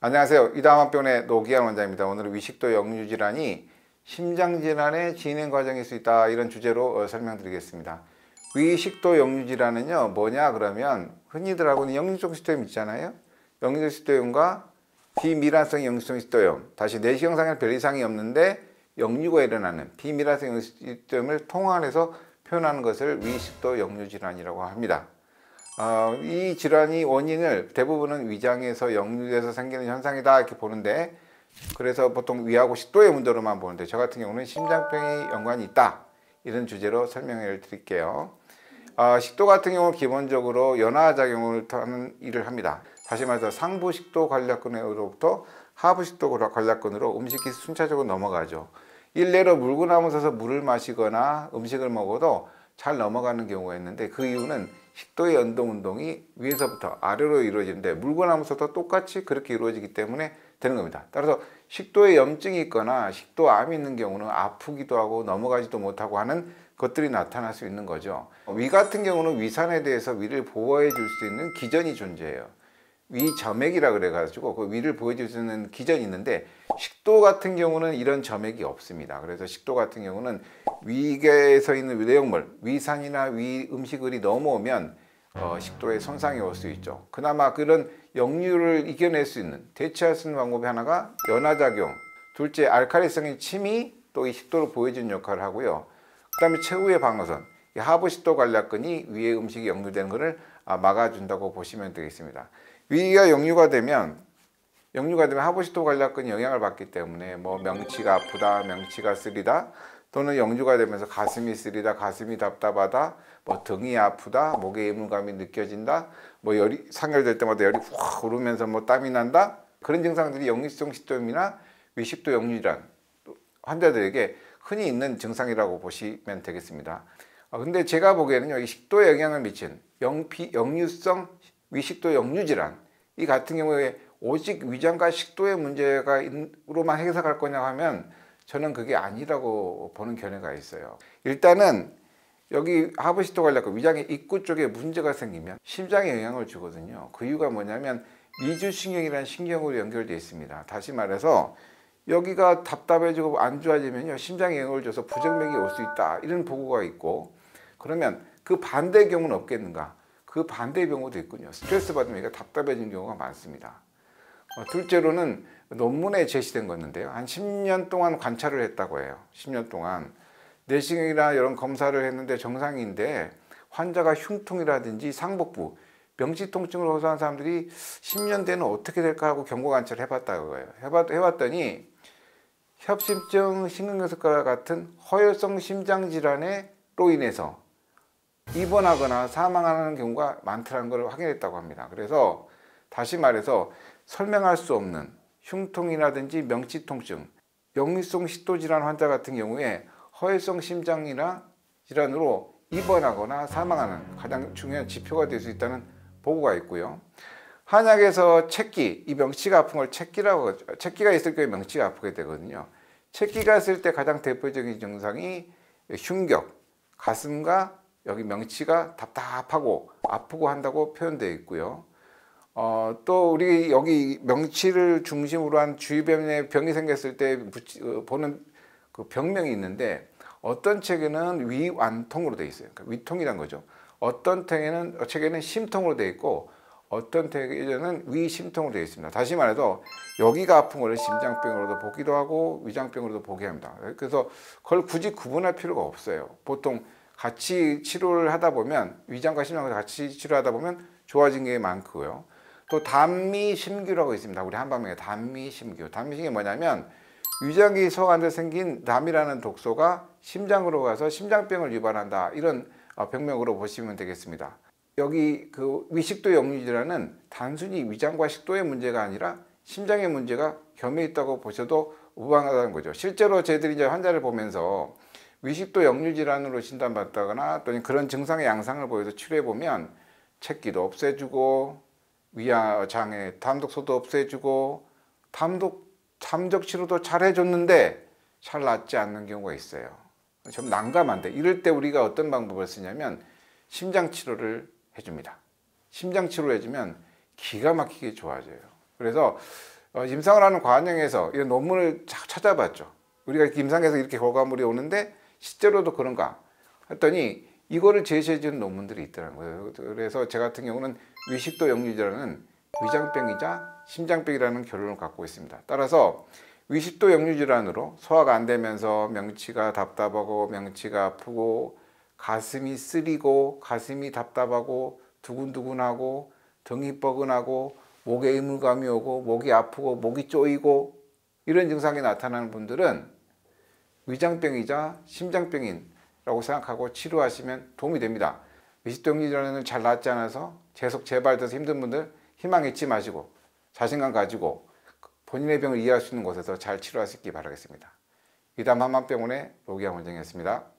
안녕하세요. 이다만병원의 노기한 원장입니다. 오늘은 위식도 역류 질환이 심장 질환의 진행 과정일 수 있다, 이런 주제로 설명드리겠습니다. 위식도 역류 질환은요 뭐냐 그러면, 흔히들 하고는 역류성 식도염 있잖아요. 역류성 식도염과 비밀환성 역류성 식도염, 다시 내시경상에는 별 이상이 없는데 역류가 일어나는 비밀환성 역류성 식도염을 통합해서 표현하는 것을 위식도 역류 질환이라고 합니다. 이 질환이 원인을 대부분은 위장에서 역류돼서 생기는 현상이다, 이렇게 보는데, 그래서 보통 위하고 식도의 문제로만 보는데, 저 같은 경우는 심장병이 연관이 있다, 이런 주제로 설명을 드릴게요. 식도 같은 경우는 기본적으로 연화작용을 하는 일을 합니다. 다시 말해서 상부식도 관략근으로부터 하부식도 관략근으로 음식이 순차적으로 넘어가죠. 일례로 물구나무 서서 물을 마시거나 음식을 먹어도 잘 넘어가는 경우가 있는데, 그 이유는 식도의 연동 운동이 위에서부터 아래로 이루어지는데 물구나무서도 똑같이 그렇게 이루어지기 때문에 되는 겁니다. 따라서 식도에 염증이 있거나 식도암이 있는 경우는 아프기도 하고 넘어가지도 못하고 하는 것들이 나타날 수 있는 거죠. 위 같은 경우는 위산에 대해서 위를 보호해 줄 수 있는 기전이 존재해요. 위점액이라 그래가지고 그 위를 보여줄 수 있는 기전이 있는데, 식도 같은 경우는 이런 점액이 없습니다. 그래서 식도 같은 경우는 위계에서 있는 내용물, 위산이나 위 음식물이 넘어오면 식도에 손상이 올 수 있죠. 그나마 그런 역류를 이겨낼 수 있는, 대체할 수 있는 방법이 하나가 연화작용, 둘째 알칼리성인 침이 또 이 식도를 보여주는 역할을 하고요. 그 다음에 최후의 방어선, 하부식도 관략근이 위에 음식이 역류되는 것을 막아준다고 보시면 되겠습니다. 위가 역류가 되면 하부식도 관략근이 영향을 받기 때문에 뭐 명치가 아프다, 명치가 쓰리다, 또는 역류가 되면서 가슴이 쓰리다, 가슴이 답답하다, 뭐 등이 아프다, 목에 이물감이 느껴진다, 뭐 열이 상열될 때마다 열이 확 오르면서 뭐 땀이 난다, 그런 증상들이 역류성 식도염이나 위식도 역류 질환 환자들에게 흔히 있는 증상이라고 보시면 되겠습니다. 근데 제가 보기에는요, 이 식도에 영향을 미친 역류성 위식도 역류 질환, 이 같은 경우에 오직 위장과 식도의 문제가로만 해석할 거냐 하면 저는 그게 아니라고 보는 견해가 있어요. 일단은 여기 하부식도 관략근, 위장의 입구 쪽에 문제가 생기면 심장에 영향을 주거든요. 그 이유가 뭐냐면 미주신경이라는 신경으로 연결되어 있습니다. 다시 말해서 여기가 답답해지고 안 좋아지면요, 심장에 영향을 줘서 부정맥이 올 수 있다, 이런 보고가 있고, 그러면 그 반대의 경우는 없겠는가? 그 반대의 경우도 있군요. 스트레스 받으면 얘가 답답해지는 경우가 많습니다. 둘째로는 논문에 제시된 거였는데요, 한 10년 동안 관찰을 했다고 해요. 10년 동안 내시경이나 이런 검사를 했는데 정상인데, 환자가 흉통이라든지 상복부, 명치 통증을 호소한 사람들이 10년 뒤에는 어떻게 될까 하고 경고 관찰을 해봤다고 해요. 해봤더니 협심증, 심근경색과 같은 허혈성 심장질환으로 인해서 입원하거나 사망하는 경우가 많다는 걸 확인했다고 합니다. 그래서 다시 말해서 설명할 수 없는 흉통이라든지 명치 통증, 역류성 식도 질환 환자 같은 경우에 허혈성 심장이나 질환으로 입원하거나 사망하는 가장 중요한 지표가 될 수 있다는 보고가 있고요. 한약에서 채기, 이 명치가 아픈 걸 채기가 있을 경우에 명치가 아프게 되거든요. 채기가 있을 때 가장 대표적인 증상이 흉격, 가슴과 여기 명치가 답답하고 아프고 한다고 표현되어 있고요. 또 우리 여기 명치를 중심으로 한 주위병에 병이 생겼을 때 보는 그 병명이 있는데, 어떤 책에는 위완통으로 되어 있어요. 그러니까 위통이란 거죠. 어떤 책에는 심통으로 되어 있고, 어떤 책에는 위심통으로 되어 있습니다. 다시 말해서 여기가 아픈 것을 심장병으로도 보기도 하고 위장병으로도 보게 합니다. 그래서 그걸 굳이 구분할 필요가 없어요. 보통 같이 치료를 하다 보면, 위장과 심장과 같이 치료하다 보면 좋아진 게 많고요. 또 담미심규라고 있습니다. 우리 한방명에 담미심규. 담미심규가 뭐냐면, 위장이 소화안돼 생긴 담이라는 독소가 심장으로 가서 심장병을 유발한다, 이런 병명으로 보시면 되겠습니다. 여기 그 위식도 역류 질환은 단순히 위장과 식도의 문제가 아니라 심장의 문제가 겸해 있다고 보셔도 무방하다는 거죠. 실제로 저희들이 이제 환자를 보면서 위식도 역류 질환으로 진단받다거나 또는 그런 증상의 양상을 보여서 치료해 보면 채기도 없애주고, 위장의 담독소도 없애주고, 잠적 치료도 잘 해줬는데 잘 낫지 않는 경우가 있어요. 좀 난감한데, 이럴 때 우리가 어떤 방법을 쓰냐면 심장 치료를 해줍니다. 심장 치료를 해주면 기가 막히게 좋아져요. 그래서 임상을 하는 과정에서 이런 논문을 찾아봤죠. 우리가 임상에서 이렇게 결과물이 오는데 실제로도 그런가 했더니 이거를 제시해주는 논문들이 있더라는 거예요. 그래서 제 같은 경우는 위식도 역류질환은 위장병이자 심장병이라는 결론을 갖고 있습니다. 따라서 위식도 역류질환으로 소화가 안 되면서 명치가 답답하고 명치가 아프고 가슴이 쓰리고 가슴이 답답하고 두근두근하고 등이 뻐근하고 목에 의무감이 오고 목이 아프고 목이 쪼이고 이런 증상이 나타나는 분들은 위장병이자 심장병이라고 생각하고 치료하시면 도움이 됩니다. 위식도 역류질환은 잘 낫지 않아서 계속 재발돼서 힘든 분들 희망 잊지 마시고 자신감 가지고 본인의 병을 이해할 수 있는 곳에서 잘 치료하시기 바라겠습니다. 이담 한만병원의 노기양 원장이었습니다.